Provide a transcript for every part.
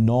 9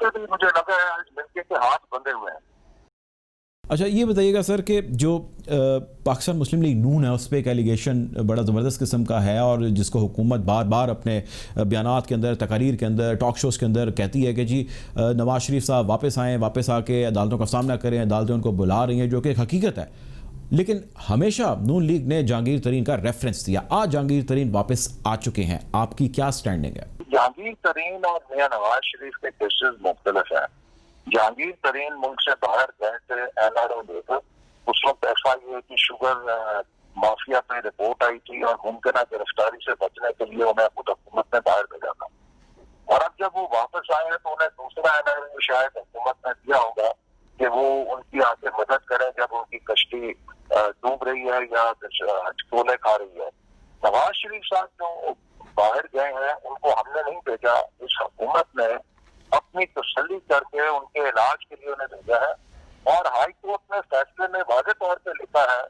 کے بھی مجھے لگا ہے آج ملکے کے ہاتھ بندھے ہوئے ہیں. اچھا یہ بتائیے گا سر کہ جو پاکستان مسلم لیگ نون ہے اس پہ ایک ایلیگیشن بڑا زبردست قسم کا ہے اور جس کو حکومت بار بار اپنے بیانات کے اندر، تقاریر کے اندر، ٹاک شوز کے اندر کہتی ہے کہ جی نواز شریف صاحب واپس آئیں، واپس آ کے عدالتوں کا سامنا کریں، عدالتیں ان کو بلا رہی ہیں، جو کہ ایک حقیقت ہے. لیکن ہمیشہ نون لیگ نے جہانگیر ترین کا ریفرنس دیا. آج جہانگیر ترین واپس آ چکے ہیں، آپ کی کیا سٹینڈنگ ہے؟ جہانگیر ترین اور میاں نواز شریف کے کیسز مختلف ہیں. جہانگیر ترین ملک سے باہر گئے تھے NRO لے کر. اس وقت FIA کی شوگر مافیا پہ رپورٹ آئی تھی اور ممکنہ گرفتاری سے بچنے کے لیے انہیں خود حکومت نے باہر بھیجا تھا. اور اب جب وہ واپس آئے ہیں تو انہیں دوسرا NRO شاید حکومت نے دیا ہوگا کہ وہ ان کی آ کے مدد کریں جب ان کی کشتی ڈوب رہی ہے یا ٹولے کھا رہی ہے. نواز شریف صاحب جو باہر گئے ہیں ان کو ہم نے نہیں بھیجا، اس حکومت نے اپنی تسلی کر کے ان کے علاج کے لیے انہیں بھیجا ہے. اور ہائی کورٹ نے فیصلے میں واضح طور پہ لکھا ہے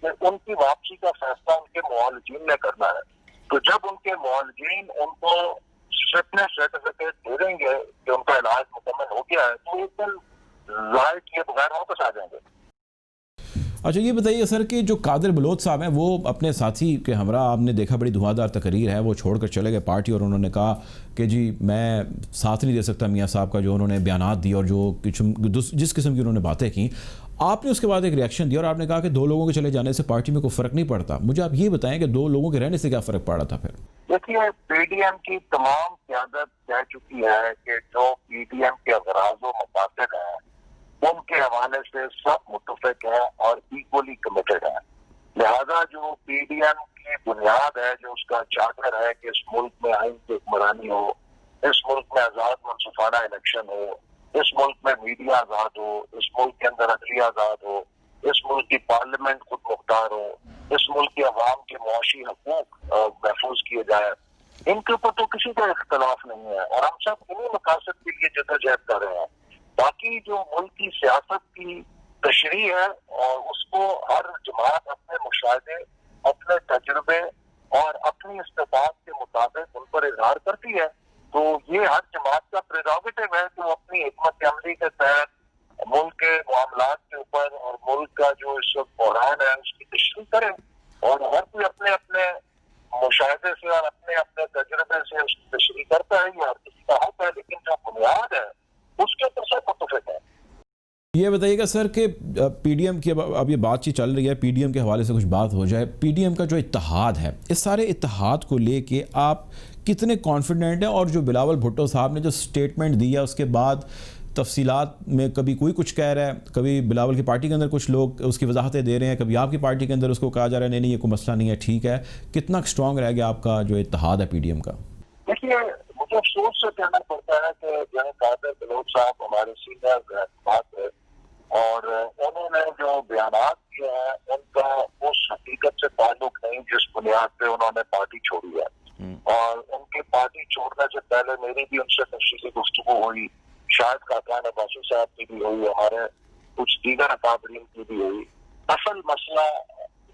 کہ ان کی واپسی کا فیصلہ ان کے معالجین نے کرنا ہے. تو جب ان کے معالجین ان کو فٹنس سرٹیفکیٹ دے دیں گے کہ ان کا علاج مکمل ہو گیا ہے تو ایک دن ظاہر کیے بغیر واپس آ جائیں گے. اچھا یہ بتائیے سر کہ جو قادر بلوچ صاحب ہیں وہ اپنے ساتھی کے ہمراہ آپ نے دیکھا بڑی دھواں تقریر ہے، وہ چھوڑ کر چلے گئے پارٹی اور انہوں نے کہا کہ جی میں ساتھ نہیں دے سکتا میاں صاحب کا جو انہوں نے بیانات دی اور جو جس قسم کی انہوں نے باتیں کی. آپ نے اس کے بعد ایک ریئیکشن دیا اور آپ نے کہا کہ 2 لوگوں کے چلے جانے سے پارٹی میں کوئی فرق نہیں پڑتا. مجھے آپ یہ بتائیں کہ 2 لوگوں کے رہنے سے کیا فرق پڑا تھا پھر؟ دیکھیے PDM کی تمام قیادت کہہ چکی ہے کہ جو PDM کے اغراض و مقاصد ہیں ان کے حوالے سے سب متفق ہیں اور ایکولی کمیٹڈ ہیں. لہذا جو PDM کی بنیاد ہے، جو اس کا چارٹر ہے کہ اس ملک میں آئین کی حکمرانی ہو، اس ملک میں آزاد منصفانہ الیکشن ہو، اس ملک میں میڈیا آزاد ہو، اس ملک کے اندر عدلیہ آزاد ہو، اس ملک کی پارلیمنٹ خود مختار ہو، اس ملک کے عوام کے معاشی حقوق محفوظ کیے جائیں، ان کے اوپر تو کسی کا اختلاف نہیں ہے اور ہم سب انہیں مقاصد کے لیے جدوجہد کر رہے ہیں. باقی جو ملک کی سیاست کی تشریح ہے اور اس کو ہر جماعت اپنے مشاہدے، اپنے تجربے اور اپنی استطاعت کے مطابق ان پر اظہار کرتی ہے. تو یہ ہر جماعت کا پریروگیٹو ہے کہ وہ اپنی حکمت عملی کے تحت ملک کے معاملات کے اوپر اور ملک کا جو اس وقت بحران ہے اس کی تشریح کرے. اور ہر کوئی اپنے اپنے مشاہدے سے اور اپنے اپنے تجربے سے اس کی تشریح کرتا ہے. یہ ہر کسی کا حق ہے، لیکن جو بنیاد ہے اس کے اوپر سب متفق ہے. یہ بتائیے گا سر کہ PDM کی اب یہ بات چیت چل رہی ہے، PDM کے حوالے سے کچھ بات ہو جائے. PDM کا جو اتحاد ہے، اس سارے اتحاد کو لے کے آپ کتنے کانفیڈنٹ ہیں؟ اور جو بلاول بھٹو صاحب نے جو سٹیٹمنٹ دیا اس کے بعد تفصیلات میں کبھی کوئی کچھ کہہ رہا ہے، کبھی بلاول کی پارٹی کے اندر کچھ لوگ اس کی وضاحتیں دے رہے ہیں، کبھی آپ کی پارٹی کے اندر اس کو کہا جا رہا ہے نہیں یہ کوئی مسئلہ نہیں ہے، ٹھیک ہے. کتنا اسٹرانگ رہ گیا آپ کا جو اتحاد ہے PDM کا؟ دیکھیے مجھے افسوس سے کہنا پڑتا ہے کہ جناب قادر بلوچ صاحب ہمارے سینئر بات ہے اور انہوں نے جو بیانات کیے ہیں ان کا اس حقیقت سے تعلق نہیں جس بنیاد پہ انہوں نے پارٹی چھوڑی ہے. اور ان کی پارٹی چھوڑنے سے پہلے میری بھی ان سے تفصیلی گفتگو ہوئی، شاید کاکان عباسی صاحب کی بھی ہوئی، ہمارے کچھ دیگر اکابرین کی بھی ہوئی. اصل مسئلہ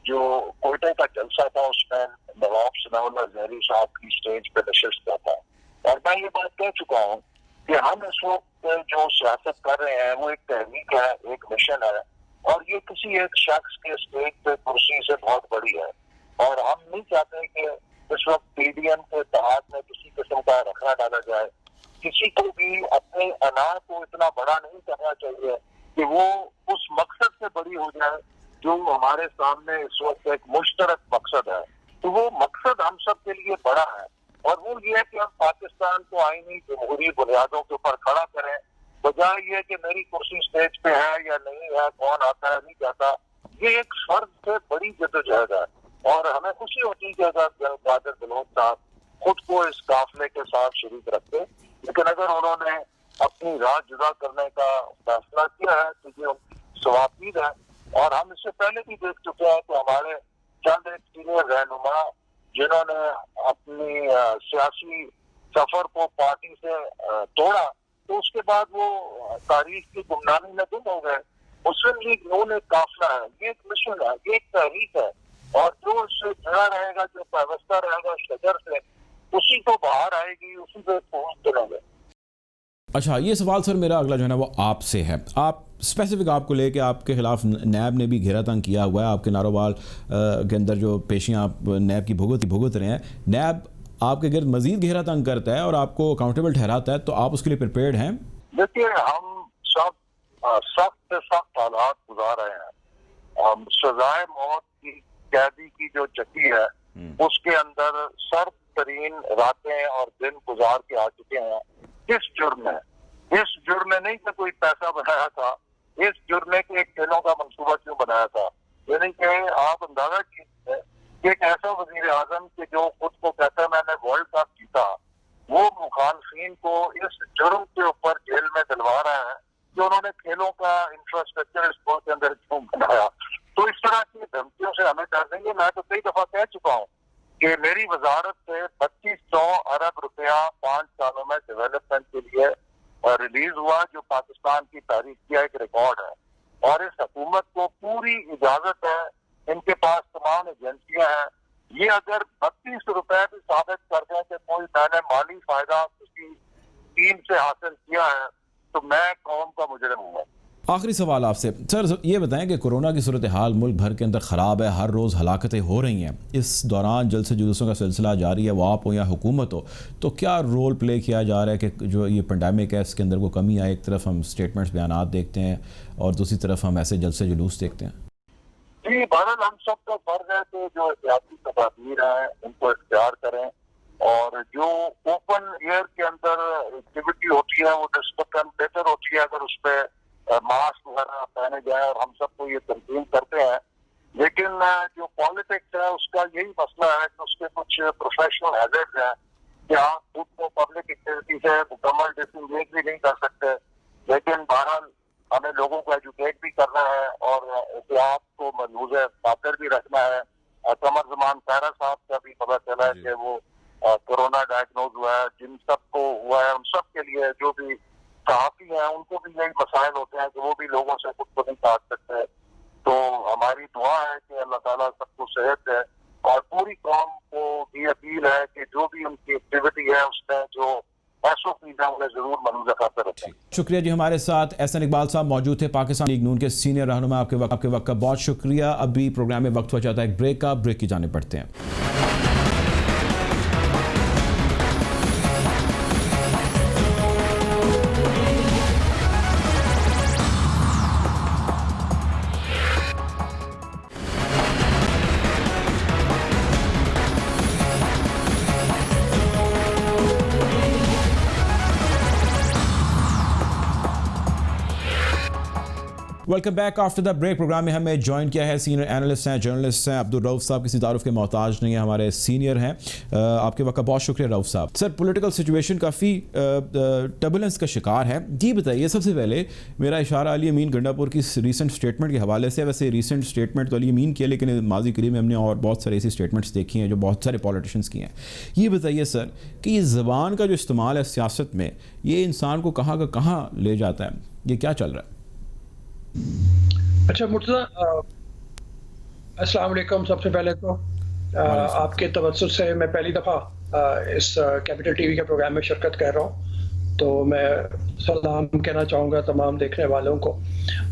جو کوئٹہ کا جلسہ تھا اس میں نواب ثناء اللہ زہری صاحب کی سٹیج پہ نشست کا تھا. اور میں یہ بات کہہ چکا ہوں کہ ہم اس وقت جو سیاست کر رہے ہیں وہ ایک تحریک ہے، ایک مشن ہے اور یہ کسی ایک شخص کے اسٹیج پہ کرسی سے بہت بڑی ہے. اور ہم نہیں چاہتے کہ اس وقت PDM کے اتحاد میں کسی قسم کا رکھنا ڈالا جائے. کسی کو بھی اپنی انا کو اتنا بڑا نہیں کرنا چاہیے کہ وہ اس مقصد سے بڑی ہو جائے جو ہمارے سامنے اس وقت ایک مشترک مقصد ہے. تو وہ مقصد ہم سب کے لیے بڑا ہے اور وہ یہ ہے کہ ہم پاکستان کو آئینی جمہوری بنیادوں کے اوپر کھڑا کریں، بجائے یہ کہ میری کرسی اسٹیج پہ ہے یا نہیں ہے، کون آتا ہے نہیں جاتا. یہ ایک فرض سے بڑی جدوجہد ہے اور ہمیں خوشی ہوتی ہے کہ اگر قادر بلوچ صاحب خود کو اس قافلے کے ساتھ شریک رکھتے. لیکن اگر انہوں نے اپنی راہ جدا کرنے کا فیصلہ کیا ہے تو یہ ثوابید ہے. اور ہم اس سے پہلے بھی دیکھ چکے ہیں کہ ہمارے چند ایک سینئر رہنما جنہوں نے اپنی سیاسی سفر کو پارٹی سے توڑا تو اس کے بعد وہ تاریخ کی گمنامی میں گم ہو گئے. مسلم لیگ نون ایک قافلہ ہے، یہ ایک مشن ہے، یہ ایک تحریک ہے اور جو اس سے جڑا رہے گا، جو پیوستہ رہے گا شجر سے، اسی کو باہر آئے گی، اسی پہ پہنچ چلیں گے. اچھا یہ سوال سر میرا اگلا جو ہے نا وہ آپ سے ہے. آپ اسپیسیفک آپ کو لے کے آپ کے خلاف نیب نے بھی گھیرا تنگ کیا ہوا ہے. آپ کے نارووال کے اندر جو پیشیاں آپ نیب کی بھگت رہے ہیں, نیب آپ کے گرد مزید گھیرا تنگ کرتا ہے اور آپ کو اکاؤنٹیبل ٹھہراتا ہے, تو آپ اس کے لیے پریپیئرڈ ہیں؟ دیکھیے ہم سب سخت سے سخت حالات گزار رہے ہیں. سزائے موت کی قیدی کی جو چکی ہے اس کے اندر سرد ترین راتیں اور دن گزار کے آ چکے ہیں. کس جرم میں؟ اس جرم میں نہیں کہ کوئی پیسہ بنایا تھا, اس جرم میں کہ ایک کھیلوں کا منصوبہ کیوں بنایا تھا. یعنی کہ آپ اندازہ کیجیے کہ ایک ایسا وزیر اعظم کہ جو خود کو کہتا ہے میں نے ورلڈ کپ جیتا, وہ مخالفین کو اس جرم کے اوپر جیل میں ڈلوا رہا ہے کہ انہوں نے کھیلوں کا انفراسٹرکچر اسپورٹ کے اندر کیوں بنایا. تو اس طرح کی دھمکیوں سے ہمیں ڈر دیں گے. میں تو کئی دفعہ کہہ چکا ہوں کہ میری وزارت سے 2500 ارب روپیہ 5 سالوں میں ڈیولپمنٹ کے لیے ریلیز ہوا, جو پاکستان کی تاریخ کا ایک ریکارڈ ہے. اور اس حکومت کو پوری اجازت ہے, ان کے پاس تمام ایجنسیاں ہیں. یہ اگر 32 روپے بھی ثابت کر دیں کہ کوئی میں نے مالی فائدہ کسی ٹیم سے حاصل کیا ہے تو میں قوم کا مجرم ہوں. آخری سوال آپ سے سر, یہ بتائیں کہ کورونا کی صورتحال ملک بھر کے اندر خراب ہے, ہر روز ہلاکتیں ہو رہی ہیں, اس دوران جلسے جلوسوں کا سلسلہ جاری ہے, وہ آپ ہو یا حکومت ہو, تو کیا رول پلے کیا جا رہا ہے کہ جو یہ پینڈیمک ہے اس کے اندر وہ کمی آئے؟ ایک طرف ہم اسٹیٹمنٹس بیانات دیکھتے ہیں اور دوسری طرف ہم ایسے جلسے جلوس دیکھتے ہیں. جی بہرحال ہم سب کا فرض ہے کہ جو احتیاطی تدابیر ہیں ان کو اختیار کریں, اور جو اوپن ایئر کے اندر ایکٹیویٹی ہوتی ہے وہ نسبتاً بہتر ہوتی ہے اگر اس پہ ماسک وغیرہ پہنے جائیں, اور ہم سب کو یہ تنظیم کرتے ہیں. لیکن جو پالیٹکس ہے اس کا یہی مسئلہ ہے کہ اس کے کچھ پروفیشنل ہیزرڈ ہیں کہ آپ خود کو پبلک ایکٹیویٹی سے مکمل ڈسنگیج بھی نہیں کر سکتے. لیکن بہرحال ہمیں لوگوں کو ایجوکیٹ بھی کرنا ہے اور احتیاط کو ملحوظ خاطر بھی رکھنا ہے. قمر زمان خیرہ صاحب کا بھی پتہ چلا ہے کہ وہ کورونا ڈائگنوز ہوا ہے. جن سب کو ہوا ہے ان سب کے لیے جو بھی صحافی ہیں ان کو بھی یہی مسائل ہوتے ہیں کہ وہ بھی لوگوں سے خود کو نہیں کاٹ سکتے. تو ہماری دعا ہے کہ اللہ تعالیٰ سب کو صحت دے, اور پوری قوم کو بھی اپیل ہے کہ جو بھی ان کی ایکٹیویٹی ہے اس میں جو ایسو چیز ہے انہیں ضرور ملحوظ خاطر رکھیں. شکریہ جی. ہمارے ساتھ احسن اقبال صاحب موجود تھے, پاکستان لیگ نون کے سینئر رہنما. آپ کے وقت کا بہت شکریہ. ابھی پروگرام میں وقت ہو جاتا ہے ایک بریک کا, بریک کی جانب بڑھتے ہیں. Welcome back after the break. Programme میں ہمیں جوائن کیا ہے سینئر اینالسٹ ہیں, جرنلسٹ ہیں عبدالرؤف صاحب. کسی تعارف کے محتاج نہیں ہیں, ہمارے سینئر ہیں. آپ کے وقت کا بہت شکریہ رؤف صاحب. سر پولیٹیکل سچویشن کافی ٹربولنس کا شکار ہے. جی بتائیے, سب سے پہلے میرا اشارہ علی امین گنڈاپور کی ریسنٹ اسٹیٹمنٹ کے حوالے سے. ویسے ریسنٹ اسٹیٹمنٹ تو علی امین کی ہے, لیکن ماضی قریب میں ہم نے اور بہت سارے ایسی اسٹیٹمنٹس دیکھی ہیں جو بہت سارے پولیٹیشنس کی ہیں. یہ بتائیے سر کہ یہ زبان کا جو استعمال ہے سیاست میں, یہ انسان کو کہاں کا کہاں لے جاتا ہے, یہ کیا چل رہا ہے؟ اچھا مرتضیٰ, السلام علیکم. سب سے پہلے تو آپ کے توسط سے میں پہلی دفعہ اس کیپٹل ٹی وی کے پروگرام میں شرکت کر رہا ہوں, تو میں سلام کہنا چاہوں گا تمام دیکھنے والوں کو.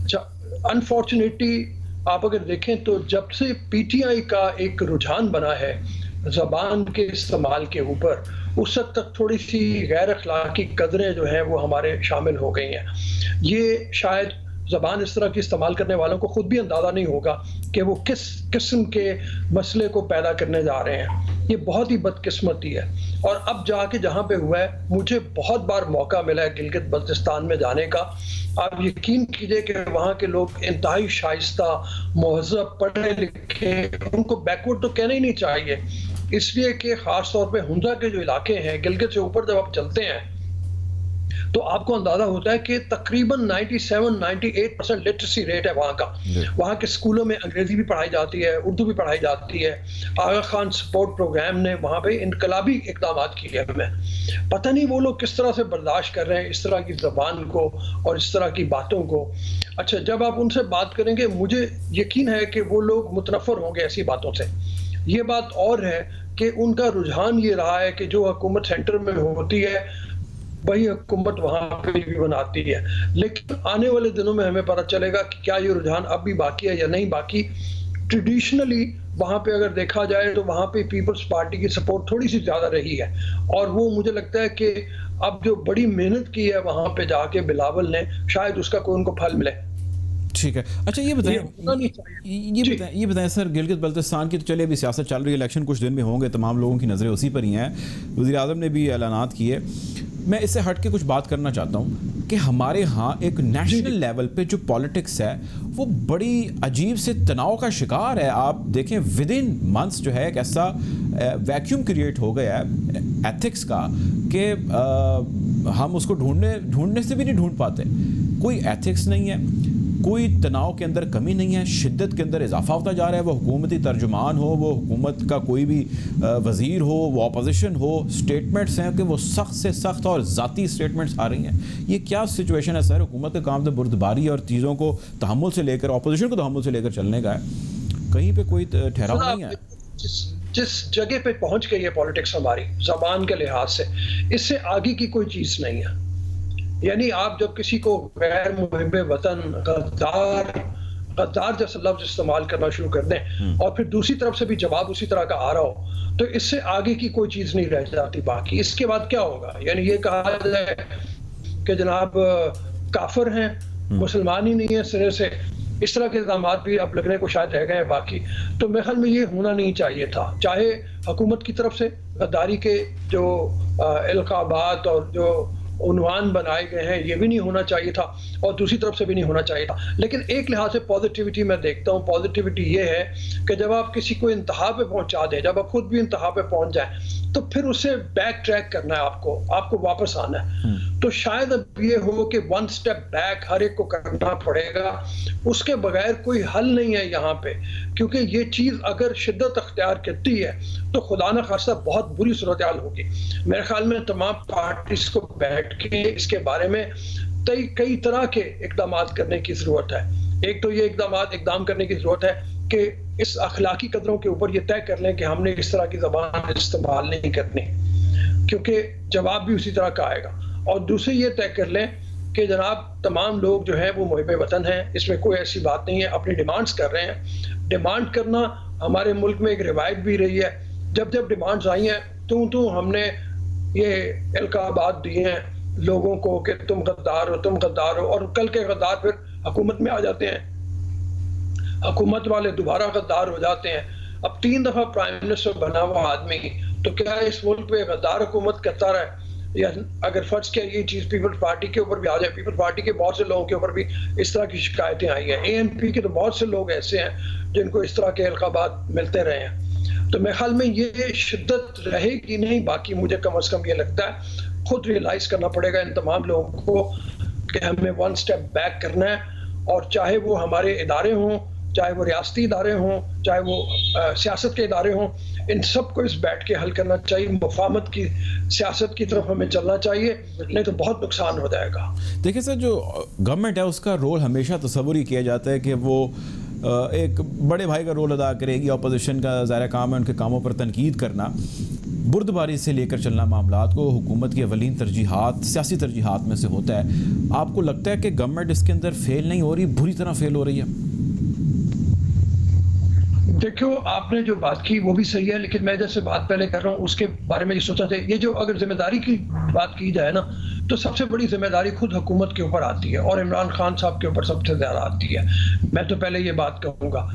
اچھا, انفارچونیٹلی آپ اگر دیکھیں تو جب سے پی ٹی آئی کا ایک رجحان بنا ہے زبان کے استعمال کے اوپر, اس حد تک تھوڑی سی غیر اخلاقی قدریں جو ہیں وہ ہمارے شامل ہو گئی ہیں. یہ شاید زبان اس طرح کی استعمال کرنے والوں کو خود بھی اندازہ نہیں ہوگا کہ وہ کس قسم کے مسئلے کو پیدا کرنے جا رہے ہیں. یہ بہت ہی بدقسمتی ہے. اور اب جا کے جہاں پہ ہوا ہے, مجھے بہت بار موقع ملا ہے گلگت بلتستان میں جانے کا. آپ یقین کیجئے کہ وہاں کے لوگ انتہائی شائستہ, مہذب, پڑھے لکھے, ان کو بیکورڈ تو کہنا ہی نہیں چاہیے, اس لیے کہ خاص طور پہ ہنزا کے جو علاقے ہیں گلگت سے اوپر جب آپ چلتے ہیں تو آپ کو اندازہ ہوتا ہے کہ تقریباً 97-98% لٹریسی ریٹ ہے وہاں کا. وہاں کے اسکولوں میں انگریزی بھی پڑھائی جاتی ہے, اردو بھی پڑھائی جاتی ہے. آغا خان سپورٹ پروگرام نے وہاں پہ انقلابی اقدامات کیے. ہمیں پتہ نہیں وہ لوگ کس طرح سے برداشت کر رہے ہیں اس طرح کی زبان کو اور اس طرح کی باتوں کو. اچھا, جب آپ ان سے بات کریں گے مجھے یقین ہے کہ وہ لوگ متنفر ہوں گے ایسی باتوں سے. یہ بات اور ہے کہ ان کا رجحان یہ رہا ہے کہ جو حکومت سینٹر میں ہوتی ہے وہی حکومت وہاں پہ بھی بناتی ہے. لیکن آنے والے دنوں میں ہمیں پتہ چلے گا کہ کیا یہ رجحان اب بھی باقی ہے یا نہیں باقی. ٹریڈیشنلی وہاں پہ اگر دیکھا جائے تو وہاں پہ پیپلز پارٹی کی سپورٹ تھوڑی سی زیادہ رہی ہے, اور وہ مجھے لگتا ہے کہ اب جو بڑی محنت کی ہے وہاں پہ جا کے بلاول نے, شاید اس کا کوئی ان کو پھل ملے. ٹھیک ہے. اچھا یہ بتائیں سر, گلگت بلتستان کی تو چلے ابھی سیاست چل رہی ہے, الیکشن کچھ دن میں ہوں گے, تمام لوگوں کی نظریں اسی پر ہی ہیں, وزیر اعظم نے بھی اعلانات کیے. میں اس سے ہٹ کے کچھ بات کرنا چاہتا ہوں کہ ہمارے ہاں ایک نیشنل لیول پہ جو پالیٹکس ہے وہ بڑی عجیب سے تناؤ کا شکار ہے. آپ دیکھیں ود ان منتھس جو ہے ایک ایسا ویکیوم کریٹ ہو گیا ہے ایتھکس کا کہ ہم اس کو ڈھونڈنے سے بھی نہیں ڈھونڈ پاتے. کوئی ایتھکس نہیں ہے, کوئی تناؤ کے اندر کمی نہیں ہے, شدت کے اندر اضافہ ہوتا جا رہا ہے. وہ حکومتی ترجمان ہو, وہ حکومت کا کوئی بھی وزیر ہو, وہ اپوزیشن ہو, سٹیٹمنٹس ہیں کہ وہ سخت سے سخت اور ذاتی سٹیٹمنٹس آ رہی ہیں. یہ کیا سچویشن ہے سر؟ حکومت کا کام تو بردباری اور چیزوں کو تحمل سے لے کر, اپوزیشن کو تحمل سے لے کر چلنے کا ہے, کہیں پہ کوئی ٹھہراؤ نہیں ہے. جس جگہ پہ پہنچ گئی ہے پالیٹکس ہماری زبان کے لحاظ سے, اس سے آگے کی کوئی چیز نہیں ہے. یعنی آپ جب کسی کو غیر محب وطن, غدار جیسا لفظ استعمال کرنا شروع کر دیں اور پھر دوسری طرف سے بھی جواب اسی طرح کا آ رہا ہو, تو اس سے آگے کی کوئی چیز نہیں رہ جاتی باقی. اس کے بعد کیا ہوگا؟ یعنی یہ کہا جائے کہ جناب کافر ہیں, مسلمان ہی نہیں ہے سرے سے, اس طرح کے الزامات بھی اب لگنے کو شاید رہ گئے ہیں باقی. تو میرے خیال میں یہ ہونا نہیں چاہیے تھا, چاہے حکومت کی طرف سے غداری کے جو القابات اور جو عنوان بنائے گئے ہیں یہ بھی نہیں ہونا چاہیے تھا, اور دوسری طرف سے بھی نہیں ہونا چاہیے تھا. لیکن ایک لحاظ سے پازیٹیوٹی میں دیکھتا ہوں. پازیٹیوٹی یہ ہے کہ جب آپ کسی کو انتہا پہ پہنچا دیں, جب آپ خود بھی انتہا پہ پہنچ جائیں, تو پھر اسے بیک ٹریک کرنا ہے, آپ کو واپس آنا ہے. تو شاید اب یہ ہو کہ ون سٹیپ بیک ہر ایک کو کرنا پڑے گا, اس کے بغیر کوئی حل نہیں ہے یہاں پہ. کیونکہ یہ چیز اگر شدت اختیار کرتی ہے تو خدا نہ خواستہ بہت بری صورتحال ہوگی. میرے خیال میں تمام پارٹیز کو بیٹھ کے اس کے بارے میں کئی طرح کے اقدامات کرنے کی ضرورت ہے. ایک تو یہ اقدام کرنے کی ضرورت ہے کہ اس اخلاقی قدروں کے اوپر یہ طے کر لیں کہ ہم نے اس طرح کی زبان استعمال نہیں کرنی, کیونکہ جواب بھی اسی طرح کا آئے گا. اور دوسرے یہ طے کر لیں کہ جناب تمام لوگ جو ہیں وہ محب وطن ہیں, اس میں کوئی ایسی بات نہیں ہے, اپنی ڈیمانڈز کر رہے ہیں. ڈیمانڈ کرنا ہمارے ملک میں ایک روایت بھی رہی ہے. جب ڈیمانڈز آئی ہیں تو ہم نے یہ القابات دیے ہیں لوگوں کو کہ تم غدار ہو, اور کل کے غدار پھر حکومت میں آ جاتے ہیں, حکومت والے دوبارہ غدار ہو جاتے ہیں. اب 3 دفعہ پرائم منسٹر بنا ہوا آدمی, تو کیا اس ملک پہ غدار حکومت کرتا رہے؟ یا اگر فرض کیا یہ چیز پیپلز پارٹی کے اوپر بھی آ جائے, پیپلز پارٹی کے بہت سے لوگوں کے اوپر بھی اس طرح کی شکایتیں آئی ہیں, ANP کے تو بہت سے لوگ ایسے ہیں جن کو اس طرح کے القابات ملتے رہے ہیں. تو میرے خیال میں یہ شدت رہے گی نہیں. باقی مجھے کم از کم یہ لگتا ہے خود ریئلائز کرنا پڑے گا ان تمام لوگوں کو کہ ہمیں ون سٹیپ بیک کرنا ہے, اور چاہے وہ ہمارے ادارے ہوں, چاہے وہ ریاستی ادارے ہوں, چاہے وہ سیاست کے ادارے ہوں, ان سب کو اس بیٹھ کے حل کرنا چاہیے. مفاہمت کی سیاست کی طرف ہمیں چلنا چاہیے, نہیں تو بہت نقصان ہو جائے گا. دیکھیں سر, جو گورنمنٹ ہے اس کا رول ہمیشہ تصور ہی کیا جاتا ہے کہ وہ ایک بڑے بھائی کا رول ادا کرے گی. اپوزیشن کا ظاہر کام ہے ان کے کاموں پر تنقید کرنا, بردباری سے لے کر چلنا معاملات کو. حکومت کی اولین ترجیحات سیاسی ترجیحات میں سے ہوتا ہے. آپ کو لگتا ہے کہ گورنمنٹ اس کے اندر فیل نہیں ہو رہی, بری طرح فیل ہو رہی ہے؟ دیکھو, آپ نے جو بات کی وہ بھی صحیح ہے, لیکن میں جیسے بات پہلے کر رہا ہوں اس کے بارے میں یہ سوچا تھا, یہ جو اگر ذمہ داری کی بات کی جائے نا, تو سب سے بڑی ذمہ داری خود حکومت کے اوپر آتی ہے, اور عمران خان صاحب کے اوپر سب سے زیادہ آتی ہے. میں تو پہلے یہ بات کہوں گا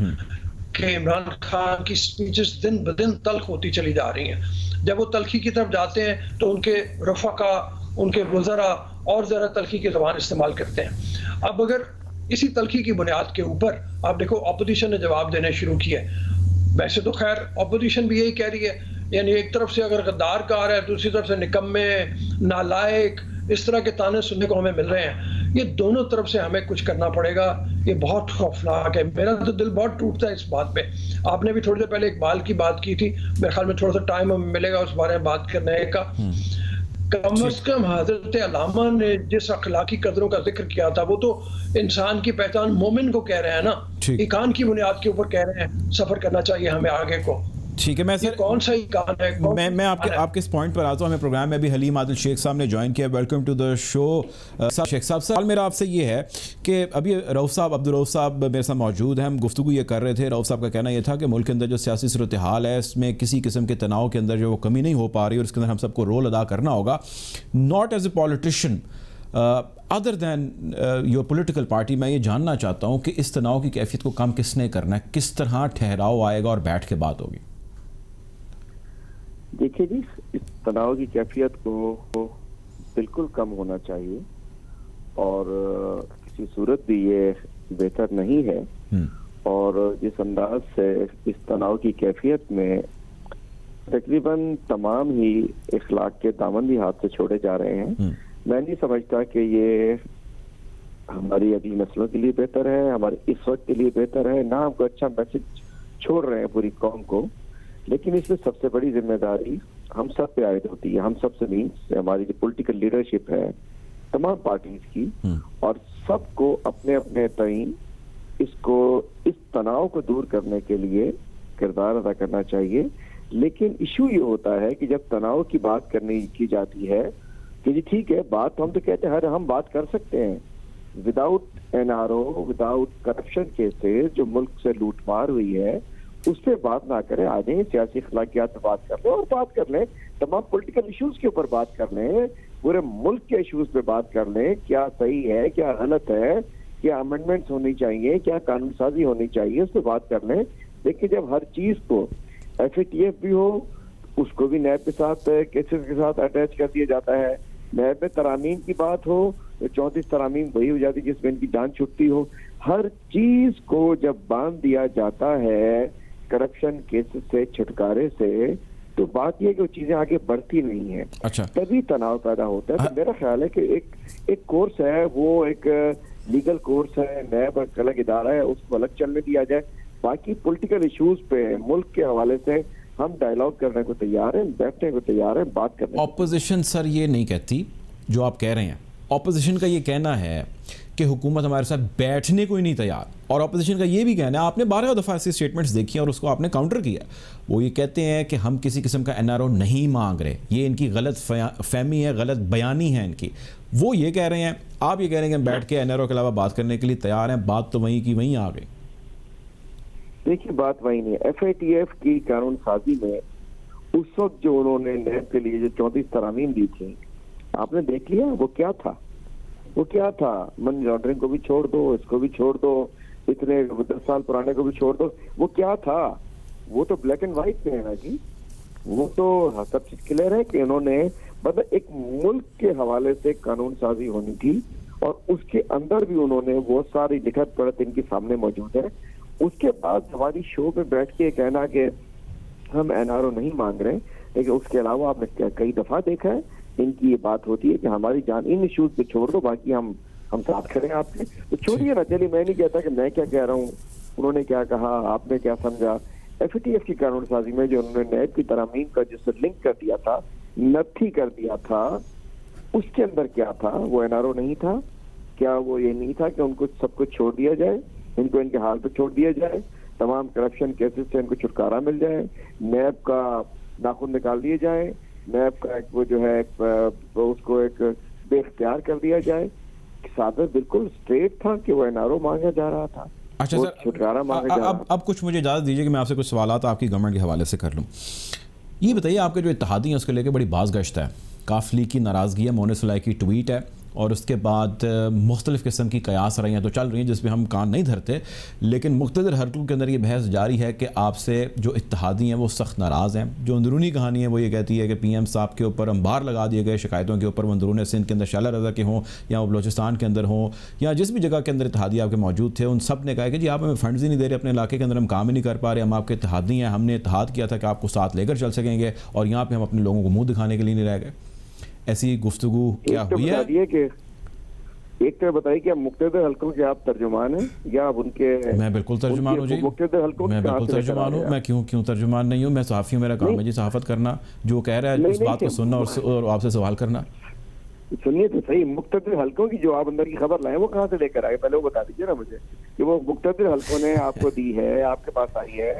کہ عمران خان کی سپیچز دن بدن تلخ ہوتی چلی جا رہی ہیں. جب وہ تلخی کی طرف جاتے ہیں تو ان کے رفقا, ان کے وزراء اور زیادہ تلخی کی زبان استعمال کرتے ہیں. اب اگر اسی تلخی کی بنیاد کے اوپر آپ دیکھو اپوزیشن نے جواب دینے شروع کیے, ویسے تو خیر اپوزیشن بھی یہی کہہ رہی ہے, یعنی ایک طرف سے اگر غدار کا آ رہا ہے, دوسری طرف سے نکمے, نالائق, اس طرح کے تانے سننے کو ہمیں مل رہے ہیں. یہ دونوں طرف سے ہمیں کچھ کرنا پڑے گا. یہ بہت خوفناک ہے. میرا تو دل بہت ٹوٹتا ہے اس بات پہ. آپ نے بھی تھوڑی دیر پہلے اقبال کی بات کی تھی, میرے خیال میں تھوڑا سا ٹائم ہمیں ملے گا اس بارے میں بات کرنے کا. کم از کم حضرت علامہ نے جس اخلاقی قدروں کا ذکر کیا تھا, وہ تو انسان کی پہچان مومن کو کہہ رہے ہیں نا, ایمان کی بنیاد کے اوپر کہہ رہے ہیں سفر کرنا چاہیے ہمیں آگے کو. ٹھیک ہے. میں سر کون سا کام ہے؟ میں آپ کے اس پوائنٹ پر آتا ہوں. ہمیں پروگرام میں ابھی حلیم عادل شیخ صاحب نے جوائن کیا. ویلکم ٹو دا شو شیخ صاحب. سوال میرا آپ سے یہ ہے کہ ابھی رؤوف صاحب عبدالرؤوف صاحب میرے ساتھ موجود ہیں. ہم گفتگو یہ کر رہے تھے. رؤوف صاحب کا کہنا یہ تھا کہ ملک کے اندر جو سیاسی صورتحال ہے اس میں کسی قسم کے تناؤ کے اندر جو وہ کمی نہیں ہو پا رہی اور اس کے اندر ہم سب کو رول ادا کرنا ہوگا. Not as a politician other than your political party. میں یہ جاننا چاہتا ہوں کہ اس تناؤ کی کیفیت کو کم کس نے کرنا ہے, کس طرح ٹھہراؤ آئے گا اور بیٹھ کے بات ہوگی؟ دیکھیے جی, اس تناؤ کی کیفیت کو بالکل کم ہونا چاہیے اور کسی صورت بھی یہ بہتر نہیں ہے. اور جس انداز سے اس تناؤ کی کیفیت میں تقریباً تمام ہی اخلاق کے دامن بھی ہاتھ سے چھوڑے جا رہے ہیں, میں نہیں سمجھتا کہ یہ ہماری اگلی نسلوں کے لیے بہتر ہے, ہمارے اس وقت کے لیے بہتر ہے. نہ ہم کو اچھا میسج چھوڑ رہے ہیں پوری قوم کو, لیکن اس میں سب سے بڑی ذمہ داری ہم سب پہ عائد ہوتی ہے. ہم سب سے مینس ہماری جو پولیٹیکل لیڈرشپ ہے تمام پارٹیز کی, اور سب کو اپنے اپنے تعین اس تناؤ کو دور کرنے کے لیے کردار ادا کرنا چاہیے. لیکن ایشو یہ ہوتا ہے کہ جب تناؤ کی بات کرنے کی جاتی ہے کہ جی ٹھیک ہے, بات ہم تو کہتے ہیں ہم بات کر سکتے ہیں without NRO, without corruption cases جو ملک سے لوٹ مار ہوئی ہے, اس پہ بات نہ کریں. آ جائیں سیاسی اخلاقیات پہ بات کر لیں اور بات کر لیں, تمام پولیٹیکل ایشوز کے اوپر بات کر لیں, پورے ملک کے ایشوز پہ بات کر لیں. کیا صحیح ہے, کیا غلط ہے, کیا امینڈمنٹس ہونی چاہیے, کیا قانون سازی ہونی چاہیے, اس پہ بات کر لیں. دیکھیں جب ہر چیز کو FATF بھی ہو اس کو بھی نیب کے ساتھ کیسز کے ساتھ اٹیچ کر دیا جاتا ہے. نیب میں ترامیم کی بات ہو تو 34 ترامیم وہی ہو جاتی جس میں ان کی جان چھٹتی ہو. ہر چیز کو جب باندھ دیا جاتا ہے کرپشن کیسز سے, چھٹکارے سے, تو بات یہ کہ وہ چیزیں آگے بڑھتی نہیں ہیں. اچھا, تبھی تناؤ پیدا ہوتا ہے. تو میرا خیال ہے کہ ایک کورس ہے, وہ ایک لیگل کورس ہے, نیب ایک الگ ادارہ ہے, اس کو الگ چلنے دیا جائے. باقی پولیٹیکل ایشوز پہ ملک کے حوالے سے ہم ڈائیلاگ کرنے کو تیار ہیں, بیٹھنے کو تیار ہیں, بات کرنے. اپوزیشن سر یہ نہیں کہتی جو آپ کہہ رہے ہیں. اپوزیشن کا یہ کہنا ہے کہ حکومت ہمارے ساتھ بیٹھنے کو ہی نہیں تیار, اور اپوزیشن کا یہ بھی کہنا ہے, آپ نے 12 دفعہ ایسی اسٹیٹمنٹس دیکھی ہیں اور اس کو آپ نے کاؤنٹر کیا. وہ یہ کہتے ہیں کہ ہم کسی قسم کا NRO نہیں مانگ رہے, یہ ان کی غلط فہمی ہے, غلط بیانی ہے ان کی. وہ یہ کہہ رہے ہیں, آپ یہ کہہ رہے ہیں کہ ہم بیٹھ کے NRO کے علاوہ بات کرنے کے لیے تیار ہیں. بات تو وہیں کی وہیں آ گئی. دیکھیے بات وہی نہیں ہے. FATF کی قانون سازی میں اس وقت جو انہوں نے نیب کے لیے جو 34 ترامیم دی تھی, آپ نے دیکھ لیا وہ کیا تھا. وہ کیا تھا, منی لانڈرنگ کو بھی چھوڑ دو, اس کو بھی چھوڑ دو, اتنے 10 سال پرانے کو بھی چھوڑ دو. وہ کیا تھا, وہ تو بلیک اینڈ وائٹ میں ہے نا جی. وہ تو سب چیز کلیئر ہے کہ انہوں نے مطلب ایک ملک کے حوالے سے قانون سازی ہونی تھی, اور اس کے اندر بھی انہوں نے وہ ساری لکھت پڑھت ان کے سامنے موجود ہے. اس کے بعد ہماری شو پہ بیٹھ کے کہنا کہ ہم NRO نہیں مانگ رہے, لیکن اس کے علاوہ آپ نے کئی دفعہ دیکھا ہے ان کی یہ بات ہوتی ہے کہ ہماری جان ان ایشوز پہ چھوڑ دو, باقی ہم ساتھ کھڑے ہیں آپ کے. تو چھوڑیے نا, چلیے میں نہیں کہتا کہ میں کیا کہہ رہا ہوں, انہوں نے کیا کہا, آپ نے کیا سمجھا. FATF کی قانون سازی میں جو انہوں نے نیب کی ترامیم کا جس سے لنک کر دیا تھا, نتھی کر دیا تھا, اس کے اندر کیا تھا, وہ NRO نہیں تھا. کیا وہ یہ نہیں تھا کہ ان کو سب کچھ چھوڑ دیا جائے, ان کو ان کے حال پہ چھوڑ دیا جائے, تمام کرپشن کیسز سے ان کو چھٹکارا مل جائے, نیب کا ناخن نکال دیے جائے, نیب کا ایک وہ جو ہے اس کو ایک بے اختیار کر دیا جائے. سادہ بالکل اسٹریٹ تھا کہ وہ NRO مانگا جا رہا تھا. اچھا سر, اب کچھ مجھے اجازت دیجیے کہ میں آپ سے کچھ سوالات آپ کی گورنمنٹ کے حوالے سے کر لوں. یہ بتائیے, آپ کے جو اتحادی ہیں اس کو لے کے بڑی باز گشت ہے, کافلی کی ناراضگی ہے, مونس فلائی کی ٹویٹ ہے, اور اس کے بعد مختلف قسم کی قیاس رہی ہیں تو چل رہی ہیں جس پہ ہم کان نہیں دھرتے, لیکن مقتدر حلقوں کے اندر یہ بحث جاری ہے کہ آپ سے جو اتحادی ہیں وہ سخت ناراض ہیں. جو اندرونی کہانی ہے وہ یہ کہتی ہے کہ PM صاحب کے اوپر انبار لگا دیے گئے شکایتوں کے اوپر, وہ اندرون سندھ کے اندر شعلہ رضا کے ہوں یا وہ بلوچستان کے اندر ہوں یا جس بھی جگہ کے اندر اتحادی آپ کے موجود تھے, ان سب نے کہا کہ جی آپ ہمیں فنڈز ہی نہیں دے رہے, اپنے علاقے کے اندر ہم کام ہی نہیں کر پا رہے, ہم آپ کے اتحادی ہیں, ہم نے اتحاد کیا تھا کہ آپ کو ساتھ لے کر چل سکیں گے, اور یہاں پہ ہم اپنے لوگوں کو منہ دکھانے کے لیے نہیں رہ گئے. ایسی گفتگو کیا ہوئی ہے؟ ایک تو بتائیے کہ مقتدر حلقوں کے آپ ترجمان ہیں یا آپ ان کے؟ میں بالکل ترجمان ہوں جی, مقتدر حلقوں میں بالکل ترجمان ہوں. میں کیوں ترجمان نہیں ہوں, میں صحافی ہوں, میرا کام ہے جی صحافت کرنا, جو کہہ رہا ہے اس بات کو سننا اور آپ سے سوال کرنا. سنیے تو صحیح, مقتدر حلقوں کی جو آپ اندر کی خبر لائیں وہ کہاں سے لے کر آئے, پہلے وہ بتا دیجیے نا مجھے کہ وہ مقتدر حلقوں نے آپ کو دی ہے, آپ کے پاس آئی ہے,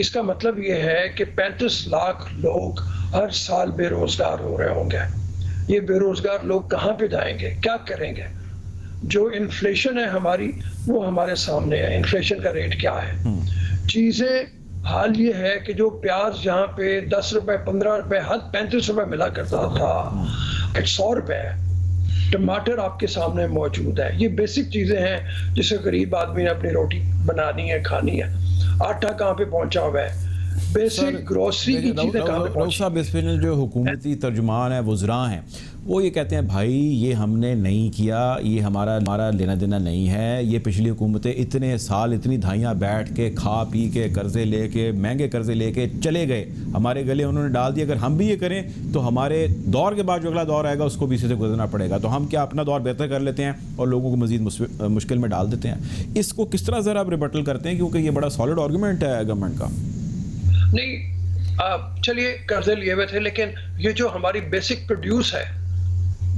اس کا مطلب یہ ہے کہ 35 لاکھ لوگ ہر سال بے روزگار ہو رہے ہوں گے. یہ بے روزگار لوگ کہاں پہ جائیں گے, کیا کریں گے؟ جو انفلیشن ہے ہماری وہ ہمارے سامنے ہے. انفلیشن کا ریٹ کیا ہے؟ چیزیں حال یہ ہے کہ جو پیاز یہاں پہ 10 روپے 15 روپے حد 35 روپے ملا کرتا تھا 100 روپے ہے. ٹماٹر آپ کے سامنے موجود ہے. یہ بیسک چیزیں ہیں جس سے غریب آدمی نے اپنی روٹی بنانی ہے, کھانی ہے. آٹا کہاں پہ پہنچا ہوا ہے؟ بیسک گروسری کی چیزیں کہاں پہ پہنچی؟ صاحب اس پہ جو حکومتی ترجمان ہیں وزراء ہیں وہ یہ کہتے ہیں بھائی یہ ہم نے نہیں کیا, یہ ہمارا لینا دینا نہیں ہے. یہ پچھلی حکومتیں اتنے سال اتنی دھائیاں بیٹھ کے کھا پی کے قرضے لے کے مہنگے قرضے لے کے چلے گئے, ہمارے گلے انہوں نے ڈال دیے. اگر ہم بھی یہ کریں تو ہمارے دور کے بعد جو اگلا دور آئے گا اس کو بھی اسی سے گزرنا پڑے گا. تو ہم کیا اپنا دور بہتر کر لیتے ہیں اور لوگوں کو مزید مشکل میں ڈال دیتے ہیں. اس کو کس طرح ذرا آپ ریبٹل کرتے ہیں, کیونکہ یہ بڑا سالڈ آرگومنٹ ہے گورنمنٹ کا. نہیں چلیے قرضے لیے ہوئے تھے, لیکن یہ جو ہماری بیسک پروڈیوس ہے,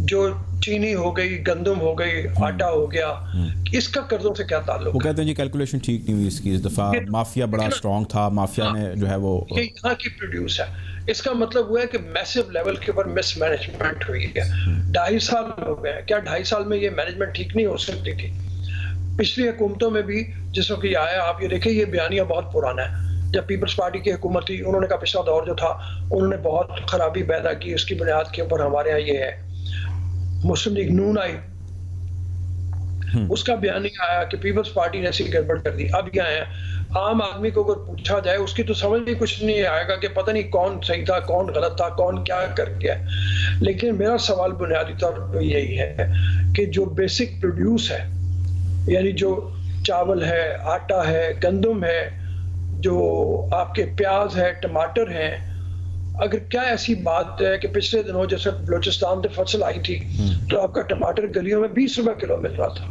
جو چینی ہو گئی, گندم ہو گئی, آٹا ہو گیا, اس کا قرضوں سے کیا تعلق؟ وہ کہتے ہیں جی کیلکولیشن ٹھیک نہیں ہوئی اس کی, اس دفعہ مافیا بڑا اسٹرانگ تھا, مافیا نے جو ہے وہ یہ یہاں کی پروڈیوس ہے. اس کا مطلب ہوا ہے کہ میسو لیول کے اوپر مس مینجمنٹ ہوئی ہے. 2.5 سال ہو گئے. کیا 2.5 سال میں یہ مینجمنٹ ٹھیک نہیں ہو سکتی تھی؟ پچھلی حکومتوں میں بھی جس وقت یہ آیا, آپ یہ دیکھیں یہ بیانیہ بہت پرانا ہے. جب پیپلز پارٹی کی حکومت تھی انہوں نے کہا پچھلا دور جو تھا انہوں نے بہت خرابی پیدا کی, اس کی بنیاد کے اوپر ہمارے ہاں یہ ہے. مسلم لیگ نون آئی, اس کا بیانیہ آیا کہ پیپلز پارٹی نے ایسی گڑبڑ کر دی. اب یہ آئے ہیں, عام آدمی کو اگر پوچھا جائے اس کی تو سمجھ بھی کچھ نہیں آئے گا کہ پتہ نہیں کون صحیح تھا, کون غلط تھا, کون کیا کر گیا. لیکن میرا سوال بنیادی طور پر یہی ہے کہ جو بیسک پروڈیوس ہے, یعنی جو چاول ہے, آٹا ہے, گندم ہے, جو آپ کے پیاز ہے, ٹماٹر ہیں, اگر کیا ایسی بات ہے کہ پچھلے دنوں جیسے بلوچستان سے فصل آئی تھی تو آپ کا ٹماٹر گلیوں میں 20 روپے کلو مل رہا تھا.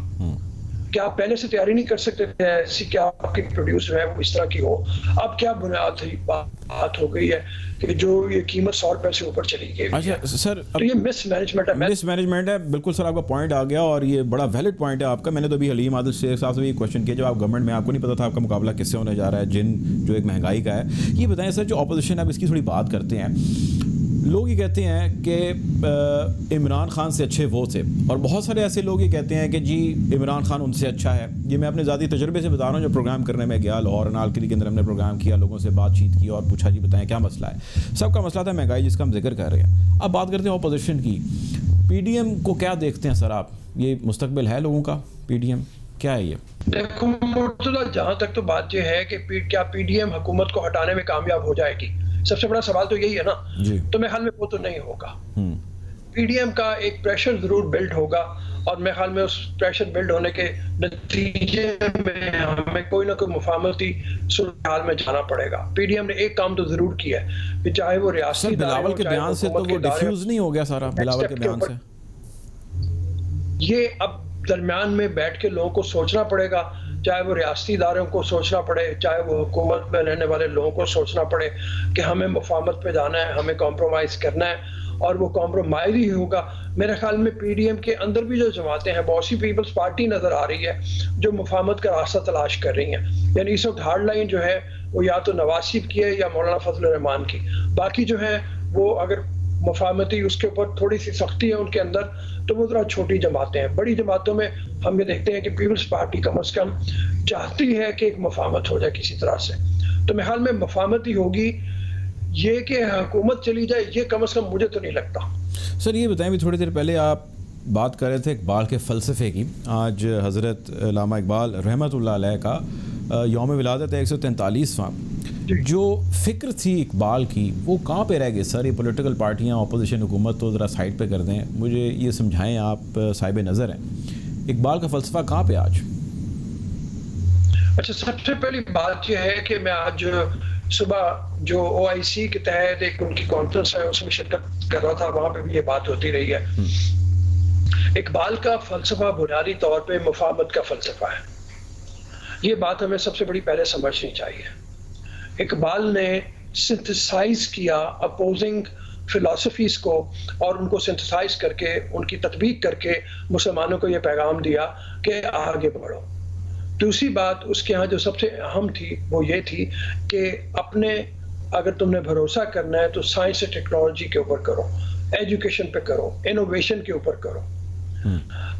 کیا آپ پہلے سے تیاری نہیں کر سکتے تھے ایسی کیا آپ کی پروڈیوس ہے وہ اس طرح کی ہو؟ اب کیا بنیاد بات ہو گئی ہے کہ جو یہ قیمت 100 روپے سے اوپر چلی گئی. اچھا سر, تو یہ مس مینجمنٹ ہے. بالکل سر آپ کا پوائنٹ آ گیا اور یہ بڑا ویلڈ پوائنٹ ہے آپ کا. میں نے تو ابھی حلیم عادل شیخ صاحب سے بھی کوشچن کیا جب آپ گورنمنٹ میں, آپ کو نہیں پتا تھا آپ کا مقابلہ کس سے ہونے جا رہا ہے, جو ایک مہنگائی کا ہے. یہ بتائیں سر, جو اپوزیشن ہے اب اس کی تھوڑی بات کرتے ہیں. لوگ یہ کہتے ہیں کہ عمران خان سے اچھے وہ تھے, اور بہت سارے ایسے لوگ یہ کہتے ہیں کہ جی عمران خان ان سے اچھا ہے. یہ میں اپنے ذاتی تجربے سے بتا رہا ہوں. جو پروگرام کرنے میں گیا لاہور انالکلی کے اندر, ہم نے پروگرام کیا, لوگوں سے بات چیت کی اور پوچھا جی بتائیں کیا مسئلہ ہے. سب کا مسئلہ تھا مہنگائی جس کا ہم ذکر کر رہے ہیں. اب بات کرتے ہیں اپوزیشن کی. پی ڈی ایم کو کیا دیکھتے ہیں سر آپ, یہ مستقبل ہے لوگوں کا پی ڈی ایم کیا ہے؟ یہ دیکھو مرتضیٰ, جہاں تک تو بات یہ ہے کہ کیا پی ڈی ایم حکومت کو ہٹانے میں کامیاب ہو جائے گی, سب سے بڑا سوال تو یہی ہے نا. تو میرے خیال میں وہ تو نہیں ہوگا. پی ڈی ایم کا ایک پریشر ضرور بلڈ ہوگا, اور میرے خیال میں اس پریشر بلڈ ہونے کے نتیجے میں ہمیں کوئی نہ کوئی مفاہمتی صورتحال میں جانا پڑے گا. پی ڈی ایم نے ایک کام تو ضرور کیا ہے کہ چاہے وہ ریاستی بلاول کے بیان سے تو وہ ڈیفیوز نہیں ہو گیا سارا, بلاول کے بیان سے یہ اب درمیان میں بیٹھ کے لوگوں کو سوچنا پڑے گا, چاہے وہ ریاستی اداروں کو سوچنا پڑے, چاہے وہ حکومت میں رہنے والے لوگوں کو سوچنا پڑے کہ ہمیں مفاہمت پہ جانا ہے, ہمیں کمپرومائز کرنا ہے, اور وہ کمپرومائز ہی ہوگا. میرے خیال میں پی ڈی ایم کے اندر بھی جو جماعتیں ہیں, بہت سی پیپلز پارٹی نظر آ رہی ہے جو مفاہمت کا راستہ تلاش کر رہی ہیں. یعنی اس وقت ہارڈ لائن جو ہے وہ یا تو نواز شریف کی ہے یا مولانا فضل الرحمان کی. باقی جو ہے وہ اگر مفاہمتی اس کے اوپر تھوڑی سی سختی ہے ان کے اندر, تو وہ ذرا چھوٹی جماعتیں ہیں. بڑی جماعتوں میں ہم یہ دیکھتے ہیں کہ پیپلز پارٹی کم از کم چاہتی ہے کہ ایک مفاہمت ہو جائے کسی طرح سے. تو میرے خیال میں مفاہمت ہی ہوگی. یہ کہ حکومت چلی جائے یہ کم از کم مجھے تو نہیں لگتا. سر یہ بتائیں, بھی تھوڑی دیر پہلے آپ بات کر رہے تھے اقبال کے فلسفے کی. آج حضرت علامہ اقبال رحمۃ اللہ علیہ کا یوم ولادت ہے 143واں. جو فکر تھی اقبال کی وہ کہاں پہ رہ گئی سر؟ یہ پولیٹیکل پارٹیاں, اپوزیشن, حکومت تو ذرا سائڈ پہ کر دیں. مجھے یہ سمجھائیں, آپ صاحب نظر ہیں, اقبال کا فلسفہ کہاں پہ آج؟ اچھا, سب سے پہلی بات یہ ہے کہ میں آج صبح جو او آئی سی کے تحت ایک ان کی کانفرنس ہے اس میں شرکت کر رہا تھا, وہاں پہ بھی یہ بات ہوتی رہی ہے. اقبال کا فلسفہ بنیادی طور پہ مفاہمت کا فلسفہ ہے. یہ بات ہمیں سب سے بڑی پہلے سمجھنی چاہیے. اقبال نے سنتھسائز کیا اپوزنگ فلسفیز کو, اور ان کو سنتھسائز کر کے ان کی تطبیق کر کے مسلمانوں کو یہ پیغام دیا کہ آگے بڑھو. دوسری بات اس کے ہاں جو سب سے اہم تھی وہ یہ تھی کہ اپنے اگر تم نے بھروسہ کرنا ہے تو سائنس اور ٹیکنالوجی کے اوپر کرو، ایجوکیشن پہ کرو، انوویشن کے اوپر کرو۔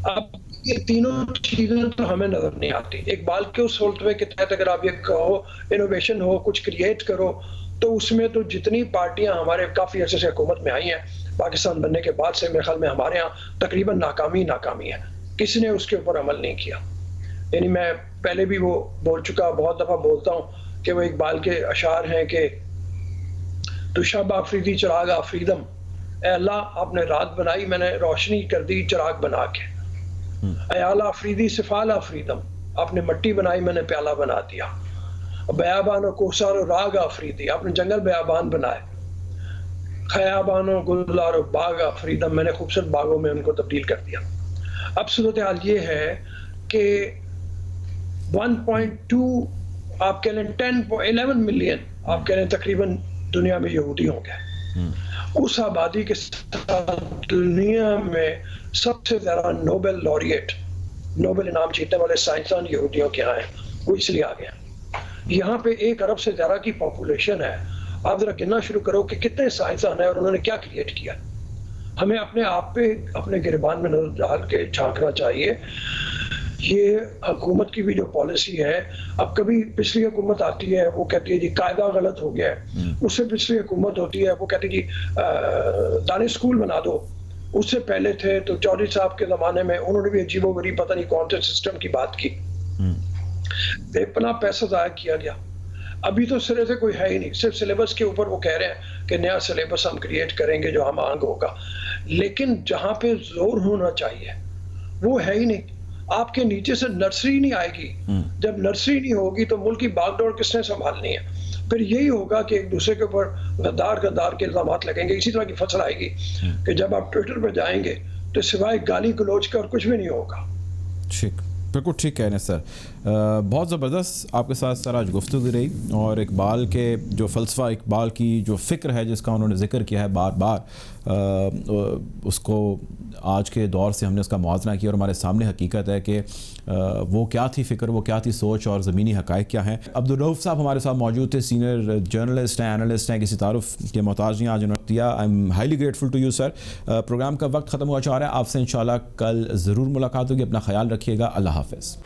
اب یہ تینوں چیزیں تو ہمیں نظر نہیں آتی۔ اقبال کے اس سلطوے کے تحت اگر آپ یہ کہو انوویشن ہو، کچھ کریٹ کرو، تو اس میں تو جتنی پارٹیاں ہمارے کافی عرصے سے حکومت میں آئی ہیں پاکستان بننے کے بعد سے، میرے خیال میں ہمارے ہاں تقریباً ناکامی ہے، کسی نے اس کے اوپر عمل نہیں کیا۔ یعنی میں پہلے بھی وہ بول چکا، بہت دفعہ بولتا ہوں کہ وہ اقبال کے اشعار ہیں کہ تو شب آفریدی چراغ آفریدم، اے اللہ آپ نے رات بنائی، میں نے روشنی کر دی چراغ بنا کے۔ اے اعلیٰ آفریدی سفال آفریدم، آپ نے مٹی بنائی، میں نے پیالہ بنا دیا۔ بیابان و کوسار و راگ آفریدی، آپ نے جنگل بیابان بنائے۔ خیابان و گلزار و باغ آفریدم، میں نے خوبصورت باغوں میں ان کو تبدیل کر دیا۔ اب صورتحال یہ ہے کہ 1.2 آپ کہہ لیں 11 ملین آپ کہہ لیں تقریباً دنیا میں یہودی ہوں گے۔ اس آبادی کے ساتھ دنیا میں سب سے زیادہ نوبل لوریٹ، نوبل انعام جیتنے والے سائنسدان یہودیوں کے یہاں ہیں، وہ اس لیے آ گئے ہیں۔ یہاں پہ 1 ارب سے زیادہ کی پاپولیشن ہے۔ آپ ذرا گننا شروع کرو کہ کتنے سائنسدان ہیں اور انہوں نے کیا کریٹ کیا۔ ہمیں اپنے آپ پہ اپنے گریبان میں نظر ڈال کے جھانکنا چاہیے۔ یہ حکومت کی بھی جو پالیسی ہے، اب کبھی پچھلی حکومت آتی ہے وہ کہتی ہے جی قاعدہ غلط ہو گیا ہے، اس سے پچھلی حکومت ہوتی ہے وہ کہتی ہے جی دانش اسکول بنا دو، اس سے پہلے تھے تو چودھری صاحب کے زمانے میں انہوں نے بھی عجیب و غریب پتہ نہیں کون سے سسٹم کی بات کی، بے پناہ پیسہ ضائع کیا گیا۔ ابھی تو سرے سے کوئی ہے ہی نہیں، صرف سلیبس کے اوپر وہ کہہ رہے ہیں کہ نیا سلیبس ہم کریٹ کریں گے جو ہم آنگ ہوگا، لیکن جہاں پہ زور ہونا چاہیے وہ ہے ہی نہیں۔ آپ کے نیچے سے نرسری نہیں آئے گی، جب نرسری نہیں ہوگی تو ملک کی باغ ڈور کس نے سنبھالنی ہے؟ پھر یہی ہوگا کہ ایک دوسرے کے اوپر غدار کے الزامات لگیں گے۔ اسی طرح کی فصل آئے گی کہ جب آپ ٹویٹر پہ جائیں گے تو سوائے گالی گلوچ کا اور کچھ بھی نہیں ہوگا۔ ٹھیک، بالکل ٹھیک کہہ رہے ہیں سر۔ بہت زبردست آپ کے ساتھ سر آج گفتگو رہی، اور اقبال کے جو فلسفہ، اقبال کی جو فکر ہے جس کا انہوں نے ذکر کیا ہے بار بار، اس کو آج کے دور سے ہم نے اس کا موازنہ کیا اور ہمارے سامنے حقیقت ہے کہ وہ کیا تھی فکر، وہ کیا تھی سوچ، اور زمینی حقائق کیا ہیں۔ عبدالرؤف صاحب ہمارے ساتھ موجود تھے، سینئر جرنلسٹ ہیں، اینالسٹ ہیں، کسی تعارف کے محتاج نہیں، آج انہوں نے دیا۔ I am highly grateful to you sir. Programme کا وقت ختم ہوا چاہ رہا ہے، آپ سے انشاءاللہ کل ضرور ملاقات ہوگی، اپنا خیال رکھیے گا، اللہ حافظ۔